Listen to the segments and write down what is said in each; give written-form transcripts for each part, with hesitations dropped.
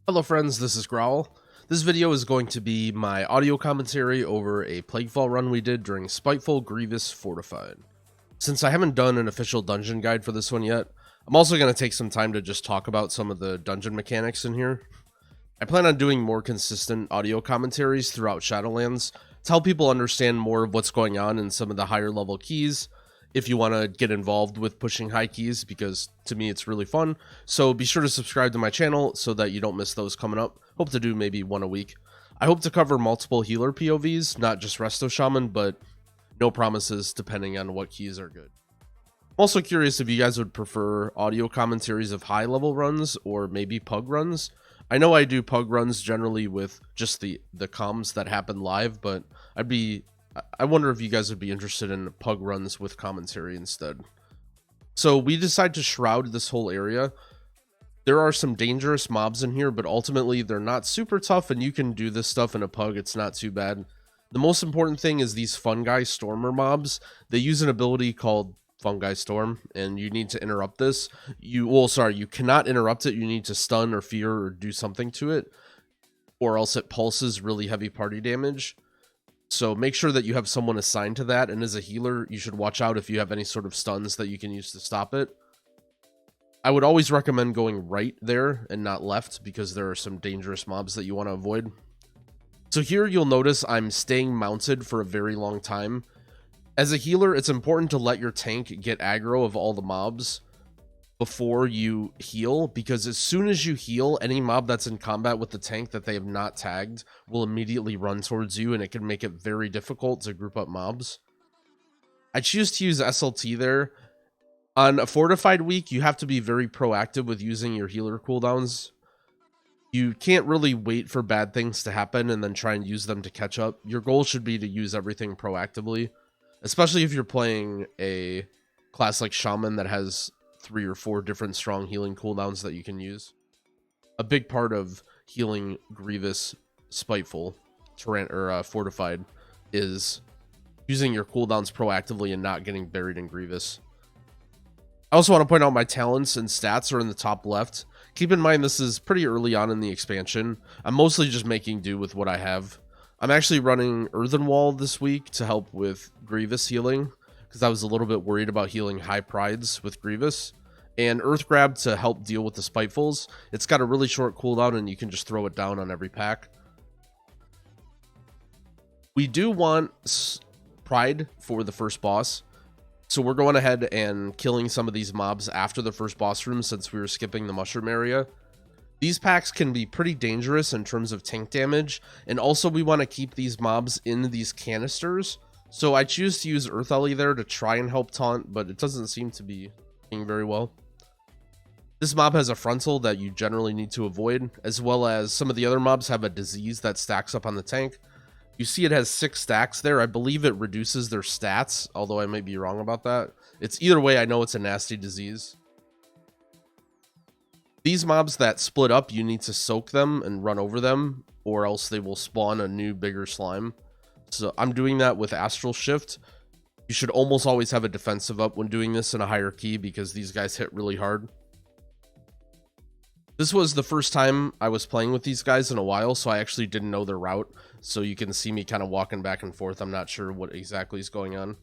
Hello friends, this is Growl. This video is going to be my audio commentary over a Plaguefall run we did during Spiteful Grievous Fortified. Since I haven't done an official dungeon guide for this one yet, I'm also going to take some time to just talk about some of the dungeon mechanics in here. I plan on doing more consistent audio commentaries throughout Shadowlands to help people understand more of what's going on in some of the higher level keys, if you want to get involved with pushing high keys, because to me it's really fun. So be sure to subscribe to my channel so that you don't miss those coming up. Hope to do maybe one a week. I hope to cover multiple healer POVs, not just Resto Shaman, but no promises depending on what keys are good. I'm also curious if you guys would prefer audio commentaries of high level runs or maybe pug runs. I know I do pug runs generally with just the comms that happen live, but I wonder if you guys would be interested in pug runs with commentary instead. So we decide to shroud this whole area. There are some dangerous mobs in here, but ultimately they're not super tough, and you can do this stuff in a pug. It's not too bad. The most important thing is these Fungi Stormer mobs. They use an ability called Fungi Storm, and you need to interrupt this. You cannot interrupt it. You need to stun or fear or do something to it, or else it pulses really heavy party damage. So make sure that you have someone assigned to that, and as a healer, you should watch out if you have any sort of stuns that you can use to stop it. I would always recommend going right there and not left, because there are some dangerous mobs that you want to avoid. So here you'll notice I'm staying mounted for a very long time. As a healer, it's important to let your tank get aggro of all the mobs before you heal, because as soon as you heal, any mob that's in combat with the tank that they have not tagged will immediately run towards you, and it can make it very difficult to group up mobs. I choose to use SLT there. On a fortified week, you have to be very proactive with using your healer cooldowns. You can't really wait for bad things to happen and then try and use them to catch up. Your goal should be to use everything proactively, especially if you're playing a class like Shaman that has 3 or 4 different strong healing cooldowns that you can use. A big part of healing Grievous, Spiteful, Fortified is using your cooldowns proactively and not getting buried in Grievous. I also want to point out my talents and stats are in the top left. Keep in mind this is pretty early on in the expansion. I'm mostly just making do with what I have. I'm actually running Earthen Wall this week to help with Grievous healing, because I was a little bit worried about healing high prides with Grievous. And Earth Grab to help deal with the Spitefuls. It's got a really short cooldown and you can just throw it down on every pack. We do want Pride for the first boss, so we're going ahead and killing some of these mobs after the first boss room, since we were skipping the mushroom area. These packs can be pretty dangerous in terms of tank damage, and also we want to keep these mobs in these canisters. So I choose to use Earth Ellie there to try and help taunt, but it doesn't seem to be working very well. This mob has a frontal that you generally need to avoid, as well as some of the other mobs have a disease that stacks up on the tank. You see it has 6 stacks there. I believe it reduces their stats, although I may be wrong about that. It's either way, I know it's a nasty disease. These mobs that split up, you need to soak them and run over them, or else they will spawn a new, bigger slime. So I'm doing that with Astral Shift. You should almost always have a defensive up when doing this in a higher key, because these guys hit really hard. This was the first time I was playing with these guys in a while, so I actually didn't know their route. So you can see me kind of walking back and forth. I'm not sure what exactly is going on.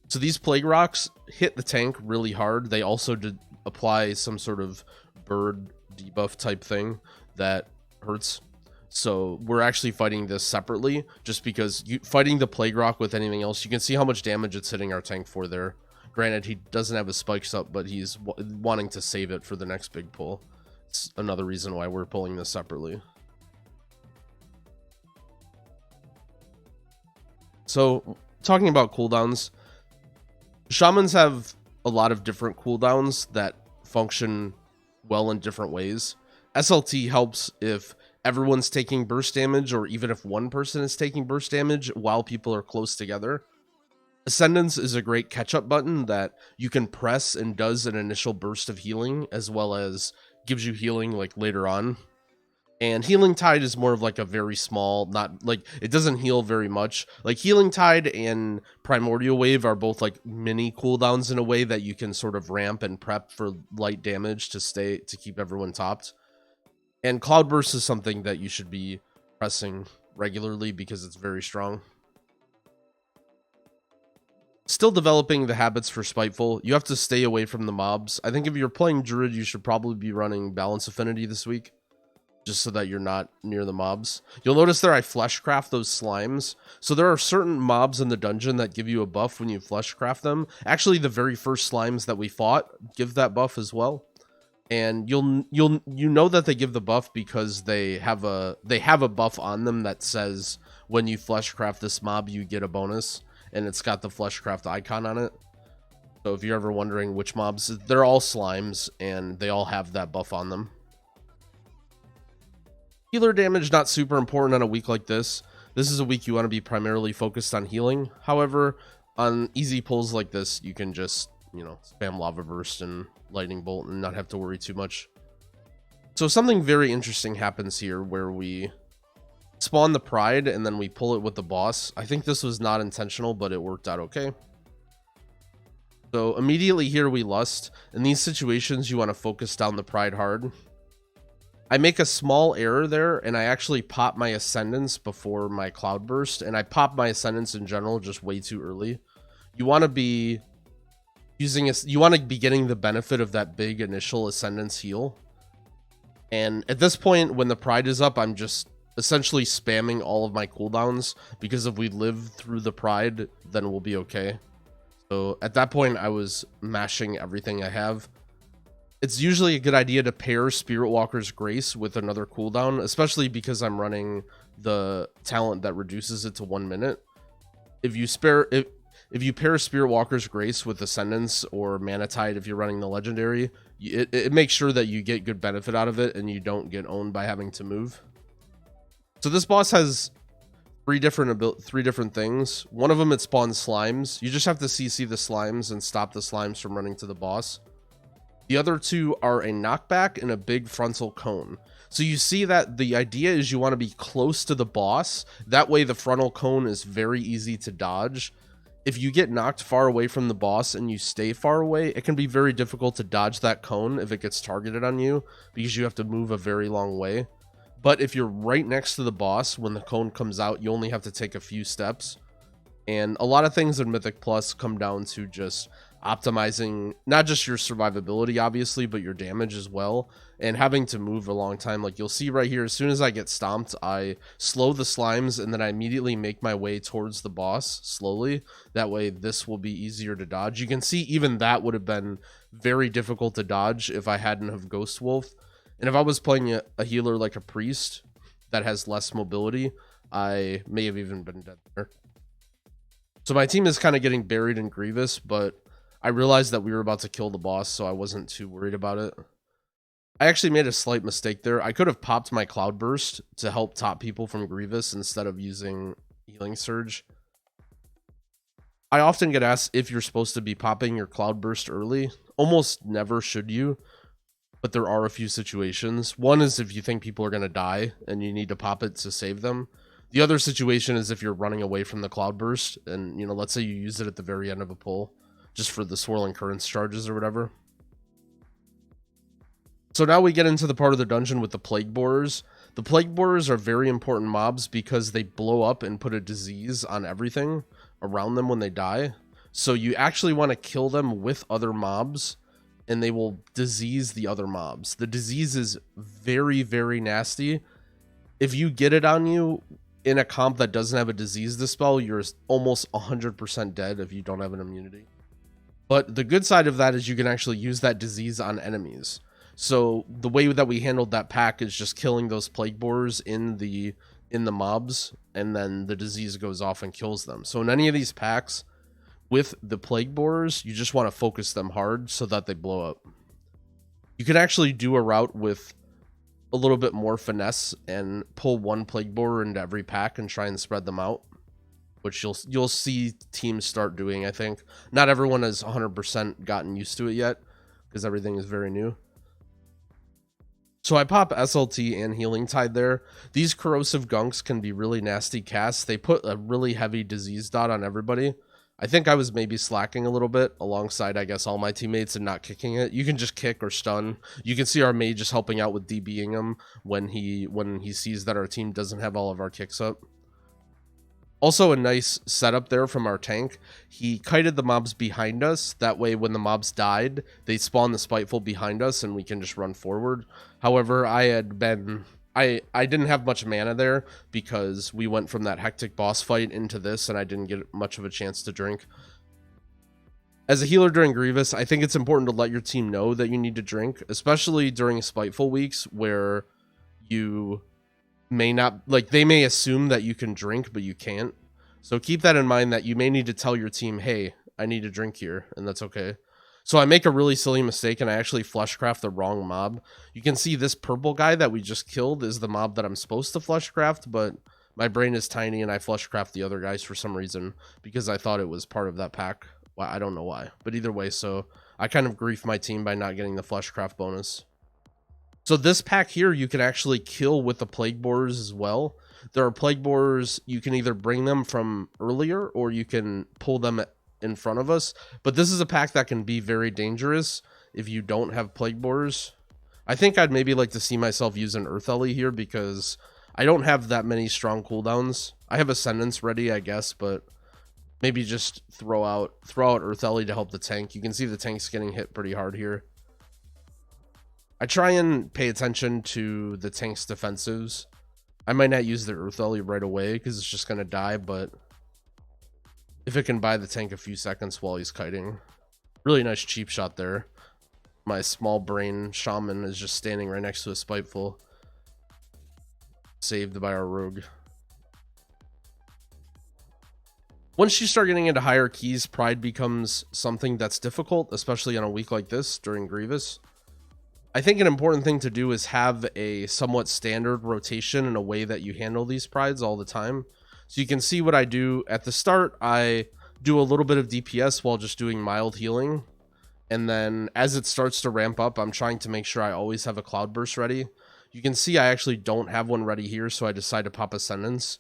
So these Plague Rocks hit the tank really hard. They also did apply some sort of bird debuff type thing that hurts. So we're actually fighting this separately, just because fighting the Plague Rock with anything else, you can see how much damage it's hitting our tank for there. Granted, he doesn't have his spikes up, but he's wanting to save it for the next big pull. It's another reason why we're pulling this separately. So, talking about cooldowns, Shamans have a lot of different cooldowns that function well in different ways. SLT helps if everyone's taking burst damage, or even if one person is taking burst damage while people are close together. Ascendance is a great catch-up button that you can press and does an initial burst of healing, as well as gives you healing like later on. And Healing Tide is more of like a very small, not like, it doesn't heal very much. Like Healing Tide and Primordial Wave are both like mini cooldowns in a way that you can sort of ramp and prep for light damage to keep everyone topped. And Cloudburst is something that you should be pressing regularly because it's very strong. Still developing the habits for Spiteful. You have to stay away from the mobs. I think if you're playing Druid, you should probably be running Balance Affinity this week, just so that you're not near the mobs. You'll notice there I fleshcraft those slimes. So there are certain mobs in the dungeon that give you a buff when you fleshcraft them. Actually, the very first slimes that we fought give that buff as well. And you know that they give the buff because they have a buff on them that says when you fleshcraft this mob you get a bonus, and it's got the fleshcraft icon on it. So if you're ever wondering which mobs, they're all slimes and they all have that buff on them. Healer damage, not super important on a week like this. This is a week you want to be primarily focused on healing. However, on easy pulls like this, you can just, you know, spam Lava Burst and Lightning Bolt and not have to worry too much. So something very interesting happens here where we spawn the Pride and then we pull it with the boss. I think this was not intentional, but it worked out okay. So immediately here we Lust. In these situations, you want to focus down the Pride hard. I make a small error there, and I actually pop my Ascendance before my Cloudburst, and I pop my Ascendance in general just way too early. You want to be you want to be getting the benefit of that big initial Ascendance heal. And at this point, when the Pride is up, I'm just essentially spamming all of my cooldowns, because if we live through the Pride, then we'll be okay. So at that point, I was mashing everything I have. It's usually a good idea to pair Spirit Walker's Grace with another cooldown, especially because I'm running the talent that reduces it to 1 minute. If you pair Spirit Walker's Grace with Ascendance or Mana Tide, if you're running the Legendary, it makes sure that you get good benefit out of it and you don't get owned by having to move. So this boss has three different things. One of them, it spawns slimes. You just have to CC the slimes and stop the slimes from running to the boss. The other two are a knockback and a big frontal cone. So you see that the idea is you want to be close to the boss. That way the frontal cone is very easy to dodge. If you get knocked far away from the boss and you stay far away, it can be very difficult to dodge that cone if it gets targeted on you, because you have to move a very long way. But if you're right next to the boss when the cone comes out, you only have to take a few steps. And a lot of things in Mythic Plus come down to just optimizing not just your survivability, obviously, but your damage as well, and having to move a long time. Like you'll see right here, as soon as I get stomped, I slow the slimes and then I immediately make my way towards the boss slowly. That way this will be easier to dodge. You can see even that would have been very difficult to dodge if I hadn't have Ghost Wolf. And if I was playing a healer like a Priest that has less mobility, I may have even been dead there. So my team is kind of getting buried in Grievous, but I realized that we were about to kill the boss, so I wasn't too worried about it. I actually made a slight mistake there. I could have popped my Cloudburst to help top people from Grievous instead of using Healing Surge. I often get asked if you're supposed to be popping your Cloudburst early. Almost never should you, but there are a few situations. One is if you think people are going to die and you need to pop it to save them. The other situation is if you're running away from the Cloudburst and, you know, let's say you use it at the very end of a pull, just for the Swirling Currents charges or whatever. So now we get into the part of the dungeon with the Plague Borers. The Plague Borers are very important mobs because they blow up and put a disease on everything around them when they die. So you actually want to kill them with other mobs, and they will disease the other mobs. The disease is very, very nasty. If you get it on you in a comp that doesn't have a disease dispel, you're almost 100% dead if you don't have an immunity. But the good side of that is you can actually use that disease on enemies. So the way that we handled that pack is just killing those Plague Borers in the mobs, and then the disease goes off and kills them. So in any of these packs with the Plague Borers, you just want to focus them hard so that they blow up. You can actually do a route with a little bit more finesse and pull one Plague Borer into every pack and try and spread them out, which you'll see teams start doing. I think not everyone has 100% gotten used to it yet because everything is very new. So I pop SLT and Healing Tide there. These Corrosive Gunks can be really nasty casts. They put a really heavy disease dot on everybody, I think I was maybe slacking a little bit alongside, I guess, all my teammates and not kicking it. You can just kick or stun. You can see our mage just helping out with DBing him when he sees that our team doesn't have all of our kicks up. Also a nice setup there from our tank. He kited the mobs behind us. That way when the mobs died, they spawn the Spiteful behind us and we can just run forward. However, I didn't have much mana there because we went from that hectic boss fight into this and I didn't get much of a chance to drink. As a healer during Grievous, I think it's important to let your team know that you need to drink, especially during Spiteful weeks where you may not, like, they may assume that you can drink but you can't. So keep that in mind, that you may need to tell your team, hey, I need to drink here, and that's okay. So I make a really silly mistake and I actually fleshcraft the wrong mob. You can see this purple guy that we just killed is the mob that I'm supposed to fleshcraft, but my brain is tiny and I fleshcraft the other guys for some reason because I thought it was part of that pack. Well, I don't know why, but either way, so I kind of grief my team by not getting the fleshcraft bonus. So this pack here, you can actually kill with the Plague Borers as well. There are Plague Borers, you can either bring them from earlier or you can pull them in front of us. But this is a pack that can be very dangerous if you don't have Plague Borers. I think I'd maybe like to see myself use an Earth Ellie here because I don't have that many strong cooldowns. I have Ascendance ready, I guess, but maybe just throw out Earth Ellie to help the tank. You can see the tank's getting hit pretty hard here. I try and pay attention to the tank's defensives. I might not use the Earth Ellie right away because it's just going to die, but if it can buy the tank a few seconds while he's kiting. Really nice cheap shot there. My small brain shaman is just standing right next to a Spiteful. Saved by our rogue. Once you start getting into higher keys, Pride becomes something that's difficult, especially on a week like this during Grievous. I think an important thing to do is have a somewhat standard rotation in a way that you handle these prides all the time. So you can see what I do at the start. I do a little bit of DPS while just doing mild healing. And then as it starts to ramp up, I'm trying to make sure I always have a Cloudburst ready. You can see I actually don't have one ready here, so I decide to pop Ascendance.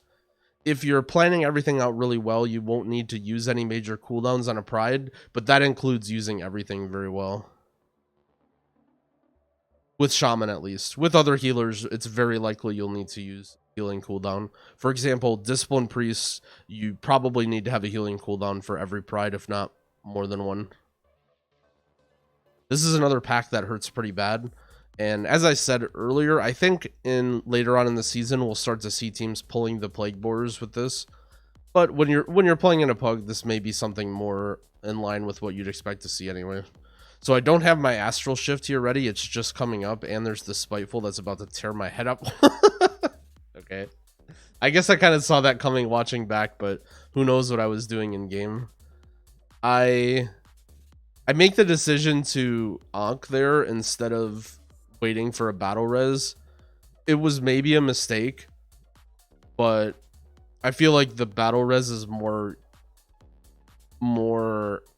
If you're planning everything out really well, you won't need to use any major cooldowns on a Pride, but that includes using everything very well. With Shaman, at least. With other healers, it's very likely you'll need to use healing cooldown. For example, Discipline Priests, you probably need to have a healing cooldown for every Pride, if not more than one. This is another pack that hurts pretty bad. And as I said earlier, I think later on in the season, we'll start to see teams pulling the Plague Borers with this. But when you're playing in a pug, this may be something more in line with what you'd expect to see anyway. So I don't have my Astral Shift here ready. It's just coming up, and there's the Spiteful that's about to tear my head up. Okay. I guess I kind of saw that coming watching back, but who knows what I was doing in game. I make the decision to Ankh there instead of waiting for a battle res. It was maybe a mistake, but I feel like the battle res is more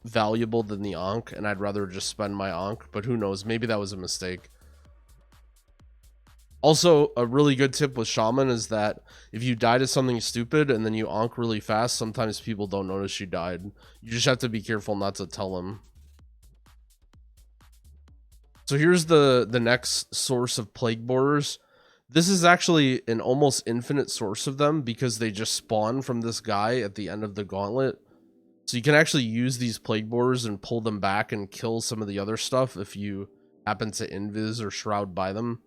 valuable than the Ankh, and I'd rather just spend my Ankh, but who knows, maybe that was a mistake. Also, a really good tip with Shaman is that if you die to something stupid and then you Ankh really fast, sometimes people don't notice you died. You just have to be careful not to tell them. So here's the next source of Plague Borers. This is actually an almost infinite source of them because they just spawn from this guy at the end of the gauntlet. So you can actually use these Plague Borers and pull them back and kill some of the other stuff if you happen to invis or shroud by them.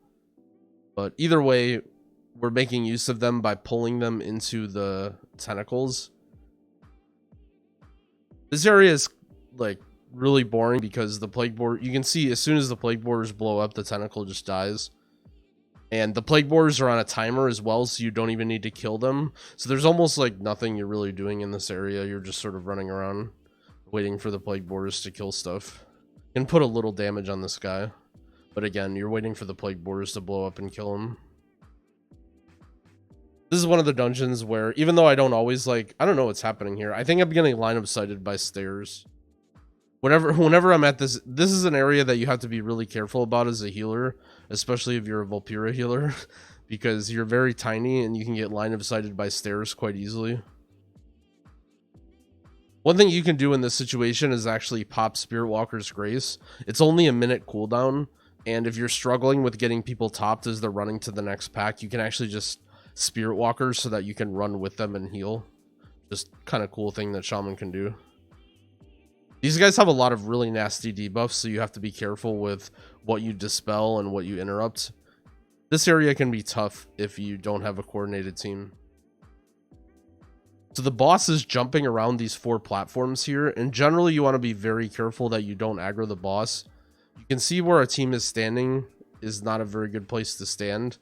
But either way, we're making use of them by pulling them into the tentacles. This area is like really boring because the Plague Borer, you can see as soon as the Plague Borers blow up, the tentacle just dies. And the Plague Borers are on a timer as well, so you don't even need to kill them. So there's almost like nothing you're really doing in this area. You're just sort of running around waiting for the Plague Borers to kill stuff. You can put a little damage on this guy. But again, you're waiting for the Plague Borers to blow up and kill him. This is one of the dungeons where, even though I don't always I don't know what's happening here. I think I'm getting line of sighted by stairs. Whenever I'm at this is an area that you have to be really careful about as a healer, especially if you're a Vulpera healer, because you're very tiny and you can get line of sighted by stairs quite easily. One thing you can do in this situation is actually pop Spirit Walker's Grace. It's only a minute cooldown, and if you're struggling with getting people topped as they're running to the next pack, you can actually just Spirit Walker so that you can run with them and heal. Just kind of cool thing that Shaman can do. These guys have a lot of really nasty debuffs, so you have to be careful with what you dispel and what you interrupt. This area can be tough if you don't have a coordinated team. So the boss is jumping around these 4 platforms here, and generally you want to be very careful that you don't aggro the boss. You can see where our team is standing is not a very good place to stand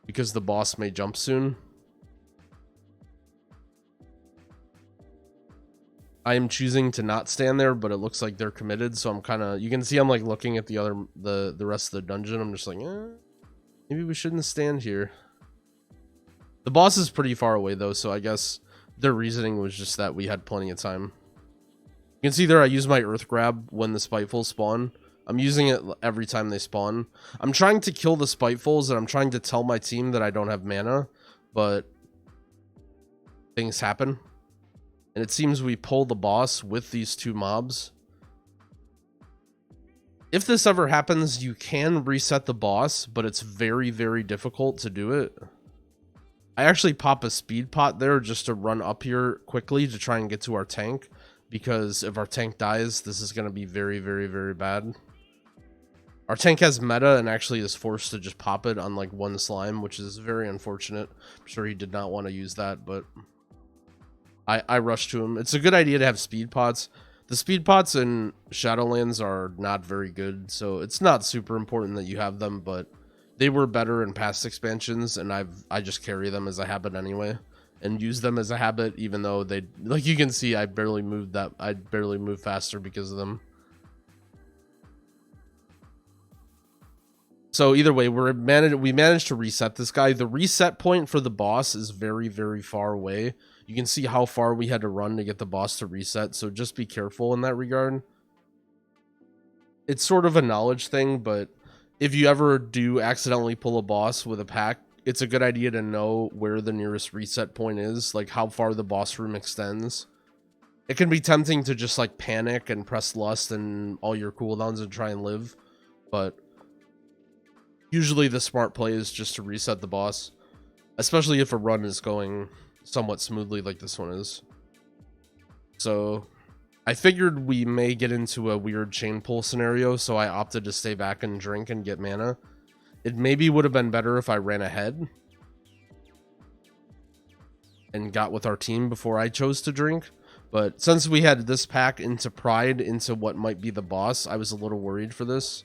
because the boss may jump soon. I am choosing to not stand there, but it looks like they're committed, so I'm kind of, you can see I'm like looking at the rest of the dungeon. I'm just like, maybe we shouldn't stand here. The boss is pretty far away though, so I guess their reasoning was just that we had plenty of time. You can see there I use my Earth Grab when the Spitefuls spawn. I'm using it every time they spawn. I'm trying to kill the Spitefuls, and I'm trying to tell my team that I don't have mana, but things happen. And it seems we pull the boss with these 2 mobs. If this ever happens, you can reset the boss, but it's very, very difficult to do it. I actually pop a speed pot there just to run up here quickly to try and get to our tank, because if our tank dies, this is going to be very, very, very bad. Our tank has meta and actually is forced to just pop it on like 1 slime, which is very unfortunate. I'm sure he did not want to use that, but I rushed to him. It's a good idea to have speed pots. The speed pots in Shadowlands are not very good, so it's not super important that you have them, but they were better in past expansions, and I just carry them as a habit anyway, and use them as a habit, even though they, like you can see, I barely moved faster because of them. So either way, we managed to reset this guy. The reset point for the boss is very, very far away. You can see how far we had to run to get the boss to reset, so just be careful in that regard. It's sort of a knowledge thing, but if you ever do accidentally pull a boss with a pack, it's a good idea to know where the nearest reset point is, like how far the boss room extends. It can be tempting to just like panic and press lust and all your cooldowns and try and live, but usually the smart play is just to reset the boss, especially if a run is going somewhat smoothly like this one is. So I figured we may get into a weird chain pull scenario, so I opted to stay back and drink and get mana. It maybe would have been better if I ran ahead and got with our team before I chose to drink, but since we had this pack into Pride, into what might be the boss, I was a little worried for this.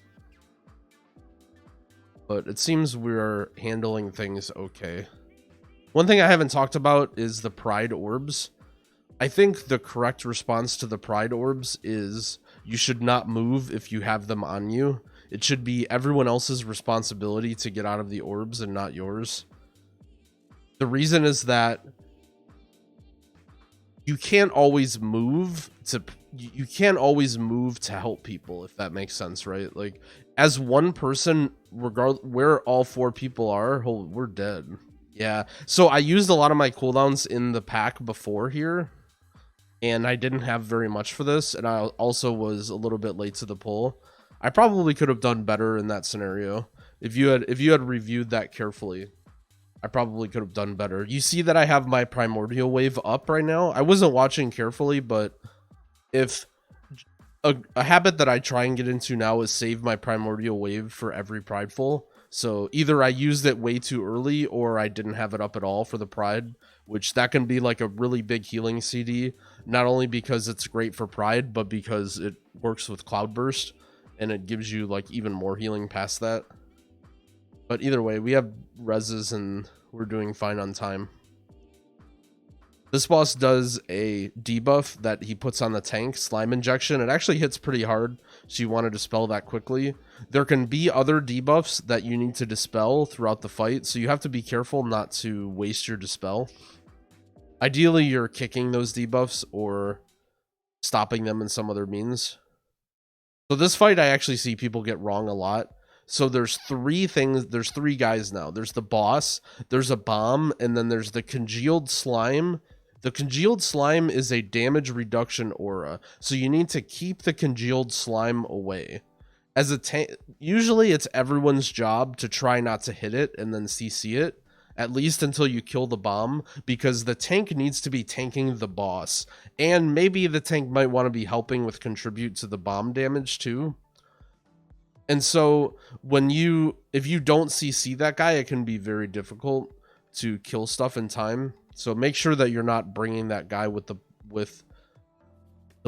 But it seems we're handling things okay. One thing I haven't talked about is the Pride orbs. I think the correct response to the Pride orbs is you should not move if you have them on you. It should be everyone else's responsibility to get out of the orbs and not yours. The reason is that you can't always move to help people, if that makes sense, right? Like, as one person, regardless where all 4 people are, we're dead. Yeah, so I used a lot of my cooldowns in the pack before here, and I didn't have very much for this, and I also was a little bit late to the pull. I probably could have done better in that scenario. If you had reviewed that carefully, I probably could have done better. You see that I have my Primordial Wave up right now. I wasn't watching carefully, but if a habit that I try and get into now is save my Primordial Wave for every Prideful. So either I used it way too early or I didn't have it up at all for the Pride, which that can be like a really big healing CD, not only because it's great for Pride, but because it works with Cloudburst and it gives you like even more healing past that. But either way, we have reses and we're doing fine on time. This boss does a debuff that he puts on the tank, Slime Injection. It actually hits pretty hard, so you want to dispel that quickly. There can be other debuffs that you need to dispel throughout the fight, so you have to be careful not to waste your dispel. Ideally, you're kicking those debuffs or stopping them in some other means. So this fight, I actually see people get wrong a lot. So there's 3 things, there's 3 guys now. There's the boss, there's a bomb, and then there's the congealed slime, The congealed slime is a damage reduction aura, so you need to keep the congealed slime away. As a tank, usually it's everyone's job to try not to hit it and then CC it, at least until you kill the bomb, because the tank needs to be tanking the boss, and maybe the tank might want to be helping with contribute to the bomb damage too. And so if you don't CC that guy, it can be very difficult to kill stuff in time. So make sure that you're not bringing that guy with the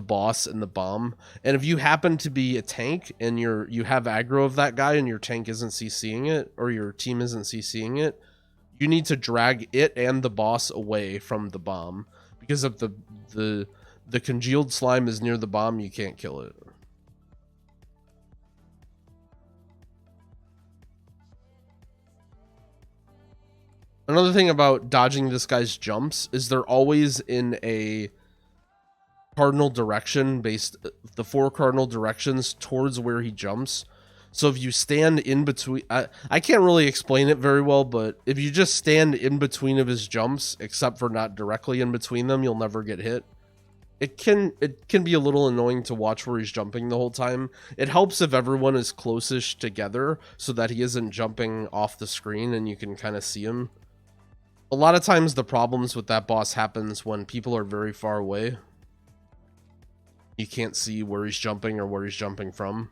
boss and the bomb. And if you happen to be a tank and you have aggro of that guy and your tank isn't CCing it, or your team isn't CCing it, you need to drag it and the boss away from the bomb, because if the congealed slime is near the bomb, you can't kill it. Another thing about dodging this guy's jumps is they're always in a cardinal direction, the 4 cardinal directions towards where he jumps. So if you stand in between, I can't really explain it very well, but if you just stand in between of his jumps, except for not directly in between them, you'll never get hit. It can be a little annoying to watch where he's jumping the whole time. It helps if everyone is close-ish together so that he isn't jumping off the screen and you can kind of see him. A lot of times the problems with that boss happens when people are very far away. You can't see where he's jumping or where he's jumping from.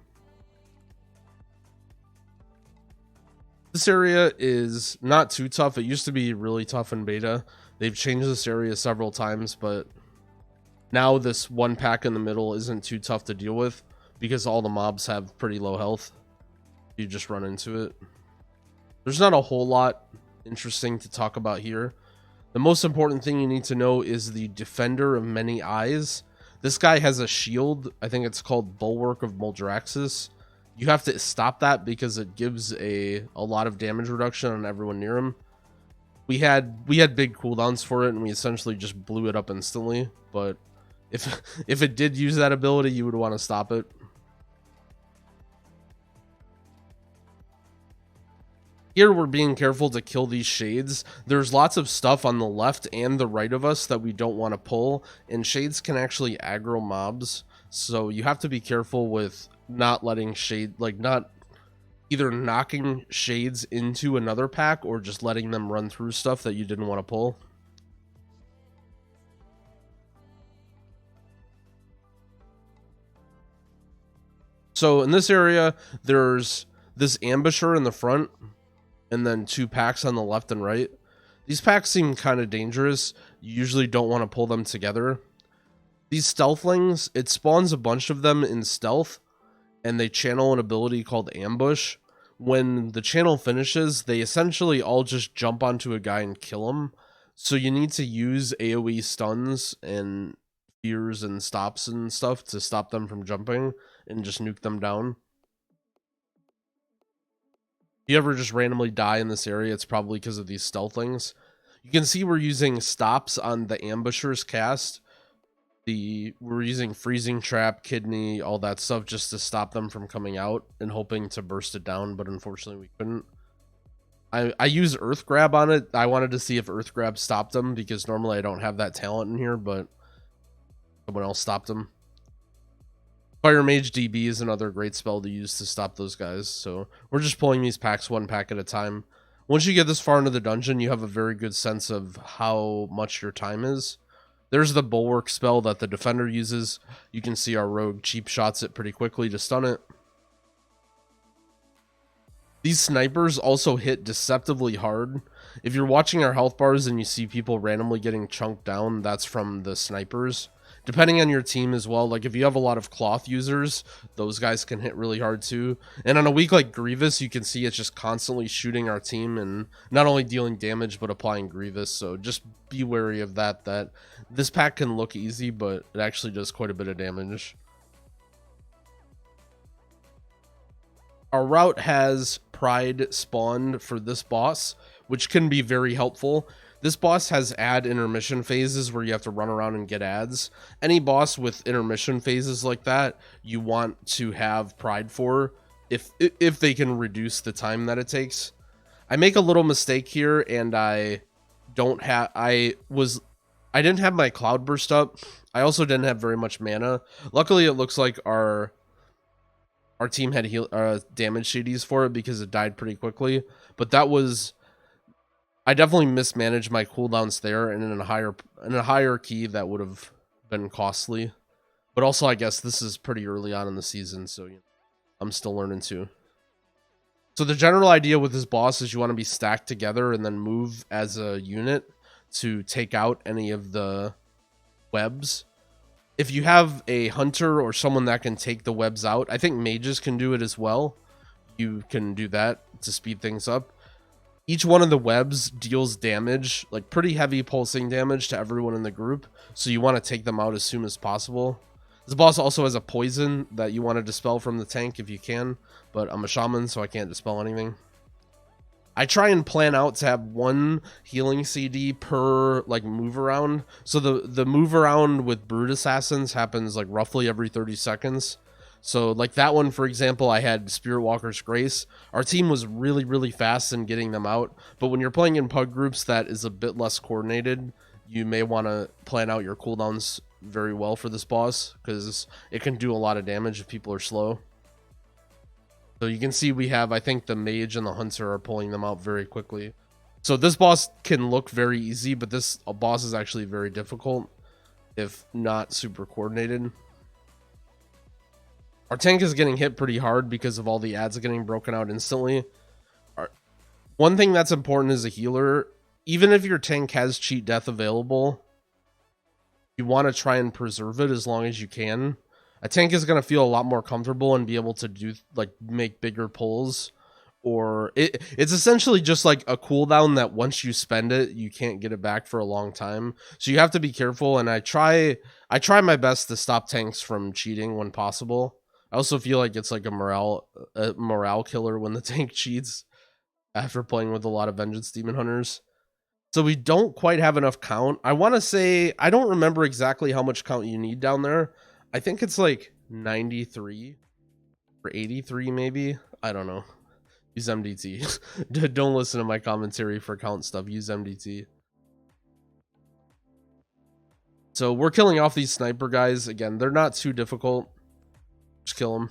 This area is not too tough. It used to be really tough in beta. They've changed this area several times, but now this one pack in the middle isn't too tough to deal with because all the mobs have pretty low health. You just run into it. There's not a whole lot interesting to talk about here. The most important thing you need to know is the Defender of Many Eyes. This guy has a shield. I think it's called Bulwark of Moldraxxus. You have to stop that because it gives a lot of damage reduction on everyone near him. We had big cooldowns for it and we essentially just blew it up instantly, but if it did use that ability, you would want to stop it. Here we're being careful to kill these shades. There's lots of stuff on the left and the right of us that we don't want to pull, and shades can actually aggro mobs, so you have to be careful with not letting not either knocking shades into another pack or just letting them run through stuff that you didn't want to pull. So in this area, there's this ambusher in the front, and then 2 packs on the left and right. These packs seem kind of dangerous. You usually don't want to pull them together. These stealthlings, it spawns a bunch of them in stealth, and they channel an ability called Ambush. When the channel finishes, they essentially all just jump onto a guy and kill him. So you need to use AoE stuns and fears and stops and stuff to stop them from jumping and just nuke them down. If you ever just randomly die in this area, it's probably because of these stealthlings. You can see we're using stops on the ambusher's cast. We're using freezing trap, kidney, all that stuff just to stop them from coming out and hoping to burst it down, but unfortunately we couldn't. I use earth grab on it. I wanted to see if earth grab stopped them because normally I don't have that talent in here, but someone else stopped them. Fire Mage DB is another great spell to use to stop those guys. So we're just pulling these packs 1 pack at a time. Once you get this far into the dungeon, you have a very good sense of how much your time is. There's the Bulwark spell that the Defender uses. You can see our rogue cheap shots it pretty quickly to stun it. These snipers also hit deceptively hard. If you're watching our health bars and you see people randomly getting chunked down, that's from the snipers. Depending on your team as well, like if you have a lot of cloth users, those guys can hit really hard too. And on a week like Grievous, you can see it's just constantly shooting our team and not only dealing damage, but applying Grievous. So just be wary of that this pack can look easy, but it actually does quite a bit of damage. Our route has Pride spawned for this boss, which can be very helpful. This boss has ad intermission phases where you have to run around and get ads. Any boss with intermission phases like that, you want to have Pride for if they can reduce the time that it takes. I make a little mistake here and I I didn't have my Cloudburst up. I also didn't have very much mana. Luckily, it looks like our team had damage CDs for it because it died pretty quickly. But that was, I definitely mismanaged my cooldowns there, and in a higher key that would have been costly. But also, I guess this is pretty early on in the season, so I'm still learning too. So the general idea with this boss is you want to be stacked together and then move as a unit to take out any of the webs. If you have a hunter or someone that can take the webs out, I think mages can do it as well. You can do that to speed things up. Each one of the webs deals damage, like pretty heavy pulsing damage to everyone in the group. So you want to take them out as soon as possible. This boss also has a poison that you want to dispel from the tank if you can, but I'm a shaman, so I can't dispel anything. I try and plan out to have one healing CD per like move around. So the move around with Brood Assassins happens like roughly every 30 seconds. So like that one, for example, I had Spirit Walker's Grace. Our team was really, really fast in getting them out. But when you're playing in pug groups that is a bit less coordinated, you may want to plan out your cooldowns very well for this boss, because it can do a lot of damage if people are slow. So you can see we have, I think the mage and the hunter are pulling them out very quickly. So this boss can look very easy, but this boss is actually very difficult if not super coordinated. Our tank is getting hit pretty hard because of all the ads getting broken out instantly. One thing that's important as a healer, even if your tank has cheat death available, you want to try and preserve it as long as you can. A tank is going to feel a lot more comfortable and be able to do like make bigger pulls, or it's essentially just like a cooldown that once you spend it, you can't get it back for a long time. So you have to be careful, and I try my best to stop tanks from cheating when possible. I also feel like it's like a morale killer when the tank cheats after playing with a lot of Vengeance Demon Hunters. So we don't quite have enough count. I want to say, I don't remember exactly how much count you need down there. I think it's like 93 or 83 maybe. I don't know. Use MDT. Don't listen to my commentary for count stuff. Use MDT. So we're killing off these sniper guys. Again, they're not too difficult. Just kill them.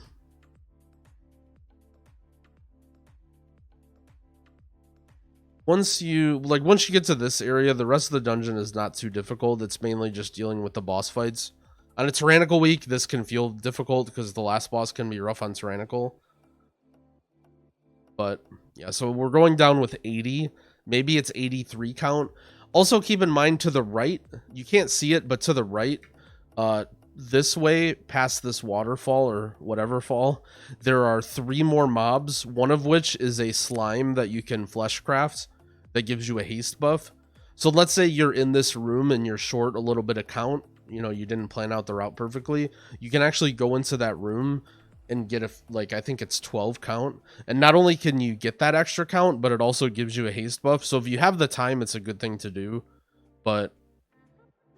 Once you get to this area, the rest of the dungeon is not too difficult. It's mainly just dealing with the boss fights. On a Tyrannical week, this can feel difficult because the last boss can be rough on Tyrannical. But yeah, so we're going down with 80. Maybe it's 83 count. Also keep in mind, to the right, you can't see it, but to the right, this way, past this waterfall or whatever fall, there are 3 more mobs, one of which is a slime that you can fleshcraft that gives you a haste buff. So let's say you're in this room and you're short a little bit of count, you know, you didn't plan out the route perfectly. You can actually go into that room and get I think it's 12 count. And not only can you get that extra count, but it also gives you a haste buff. So if you have the time, it's a good thing to do. But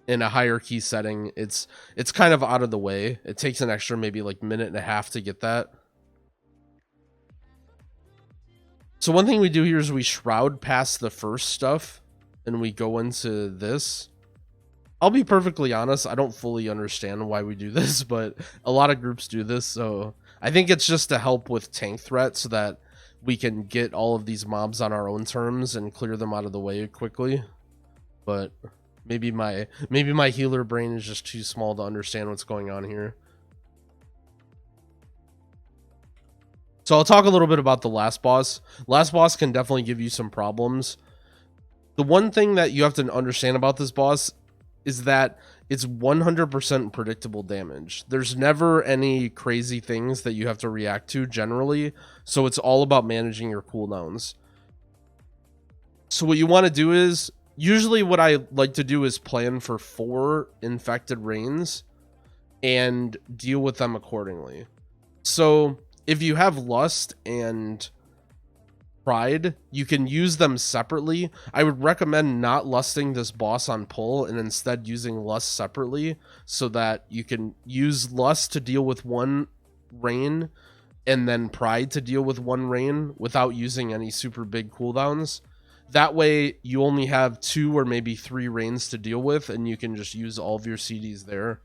in a higher key setting, it's kind of out of the way. It takes an extra maybe like minute and a half to get that. So one thing we do here is we shroud past the first stuff and we go into this. I'll be perfectly honest, I don't fully understand why we do this, but a lot of groups do this, so I think it's just to help with tank threat so that we can get all of these mobs on our own terms and clear them out of the way quickly. But maybe my healer brain is just too small to understand what's going on here. So I'll talk a little bit about the last boss. Last boss can definitely give you some problems. The one thing that you have to understand about this boss is that it's 100% predictable damage. There's never any crazy things that you have to react to generally, so it's all about managing your cooldowns. So what you want to do is, usually what I like to do is plan for 4 infected rains and deal with them accordingly. So if you have Lust and Pride, you can use them separately. I would recommend not lusting this boss on pull and instead using Lust separately, so that you can use Lust to deal with 1 rain and then Pride to deal with 1 rain without using any super big cooldowns. That way you only have 2 or maybe 3 reigns to deal with, and you can just use all of your CDs there.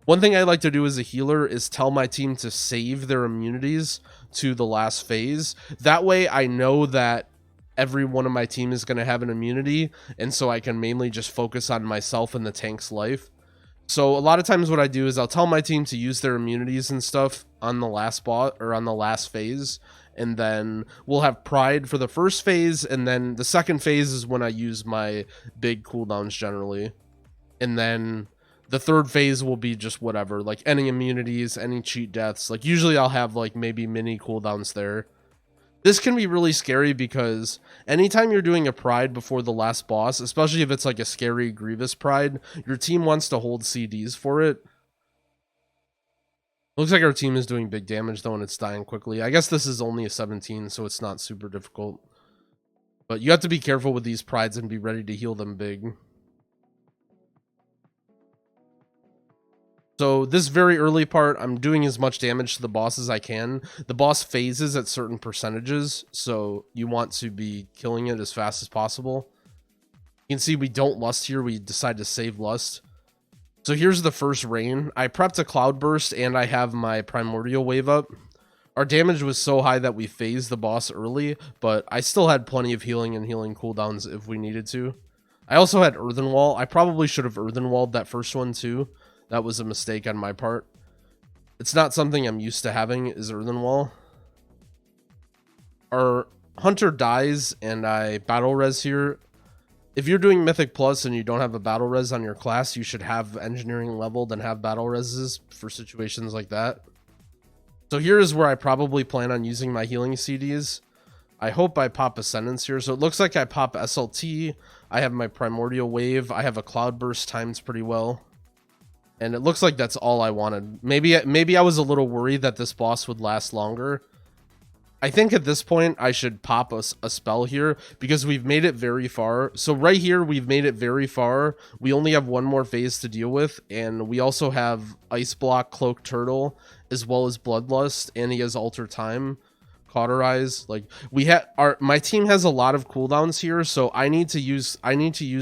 One thing I like to do as a healer is tell my team to save their immunities to the last phase. That way I know that every one of my team is going to have an immunity, and so I can mainly just focus on myself and the tank's life. So a lot of times what I do is I'll tell my team to use their immunities and stuff on the last boss or on the last phase, and then we'll have pride for the first phase, and then the second phase is when I use my big cooldowns generally. And then the third phase will be just whatever, like any immunities, any cheat deaths. Like usually I'll have like maybe mini cooldowns there. This can be really scary because anytime you're doing a pride before the last boss, especially if it's like a scary Grievous pride, your team wants to hold CDs for it. Looks like our team is doing big damage though, and it's dying quickly. I guess this is only a 17, so it's not super difficult. But you have to be careful with these prides and be ready to heal them big. So this very early part, I'm doing as much damage to the boss as I can. The boss phases at certain percentages, so you want to be killing it as fast as possible. You can see we don't lust here. We decide to save lust. So here's the first reign. I prepped a Cloudburst and I have my Primordial Wave up. Our damage was so high that we phased the boss early, but I still had plenty of healing and healing cooldowns if we needed to. I also had Earthen Wall. I probably should have Earthen Walled that first one too. That was a mistake on my part. It's not something I'm used to having, is Earthen Wall. Our Hunter dies and I battle res here. If you're doing Mythic Plus and you don't have a battle res on your class, you should have engineering leveled and have battle reses for situations like that. So here is where I probably plan on using my healing CDs. I hope I pop Ascendance here. So it looks like I pop SLT. I have my Primordial Wave. I have a Cloudburst times pretty well. And it looks like that's all I wanted. Maybe I was a little worried that this boss would last longer. I think at this point I should pop a spell here because we've made it very far. So right here we've made it very far. We only have one more phase to deal with, and we also have Ice Block, Cloak Turtle, as well as Bloodlust, and he has Alter Time, Cauterize. Like my team has a lot of cooldowns here, so I need to use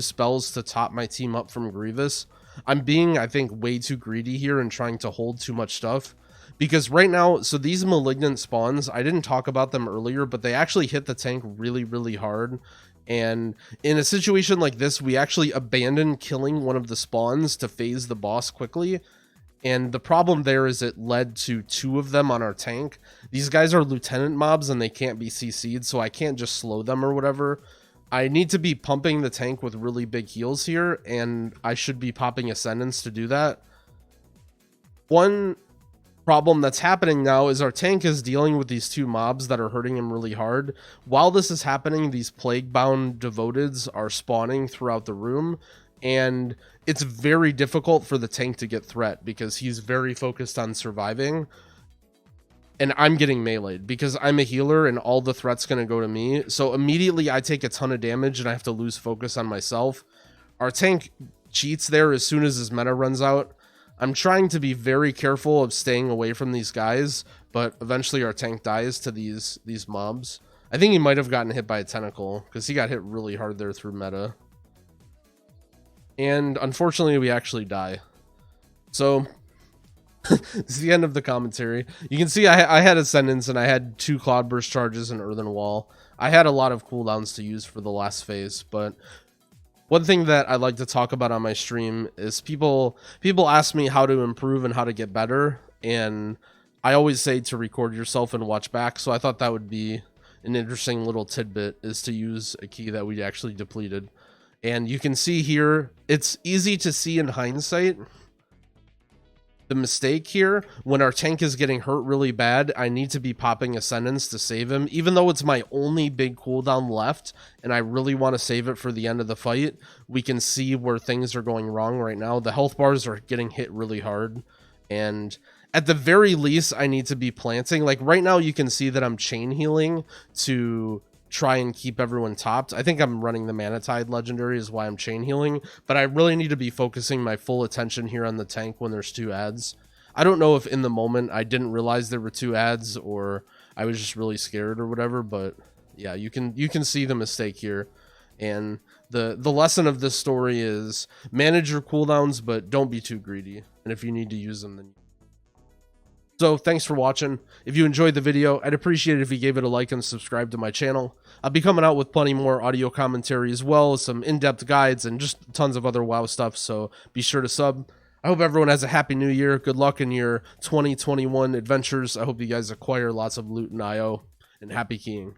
spells to top my team up from Grievous. I'm being, I think, way too greedy here and trying to hold too much stuff. Because right now, so these Malignant spawns, I didn't talk about them earlier, but they actually hit the tank really, really hard. And in a situation like this, we actually abandon killing one of the spawns to phase the boss quickly. And the problem there is it led to 2 of them on our tank. These guys are lieutenant mobs and they can't be CC'd, so I can't just slow them or whatever. I need to be pumping the tank with really big heals here, and I should be popping Ascendance to do that. One problem that's happening now is our tank is dealing with these 2 mobs that are hurting him really hard. While this is happening, these Plague-bound Devoteds are spawning throughout the room, and it's very difficult for the tank to get threat because he's very focused on surviving. And I'm getting meleeed because I'm a healer and all the threat's going to go to me. So immediately I take a ton of damage and I have to lose focus on myself. Our tank cheats there as soon as his mana runs out. I'm trying to be very careful of staying away from these guys, but eventually our tank dies to these mobs. I think he might have gotten hit by a tentacle because he got hit really hard there through meta. And unfortunately we actually die. So this is the end of the commentary. You can see I had Ascendance and I had 2 Cloudburst charges and Earthen Wall. I had a lot of cooldowns to use for the last phase, but one thing that I like to talk about on my stream is people ask me how to improve and how to get better, and I always say to record yourself and watch back, so I thought that would be an interesting little tidbit, is to use a key that we actually depleted. And you can see here, it's easy to see in hindsight the mistake here. When our tank is getting hurt really bad, I need to be popping Ascendance to save him, even though it's my only big cooldown left and I really want to save it for the end of the fight. We can see where things are going wrong right now. The health bars are getting hit really hard, and at the very least I need to be planting. Like right now you can see that I'm chain healing to try and keep everyone topped. I think I'm running the Manatide legendary is why I'm chain healing, but I really need to be focusing my full attention here on the tank when there's 2 ads. I don't know if in the moment I didn't realize there were 2 ads or I was just really scared or whatever, but yeah, you can see the mistake here. And the lesson of this story is manage your cooldowns, but don't be too greedy. And if you need to use them, then. So thanks for watching. If you enjoyed the video, I'd appreciate it if you gave it a like and subscribe to my channel. I'll be coming out with plenty more audio commentary as well as some in-depth guides and just tons of other WoW stuff, so be sure to sub. I hope everyone has a happy new year. Good luck in your 2021 adventures. I hope you guys acquire lots of loot and IO, and happy keying.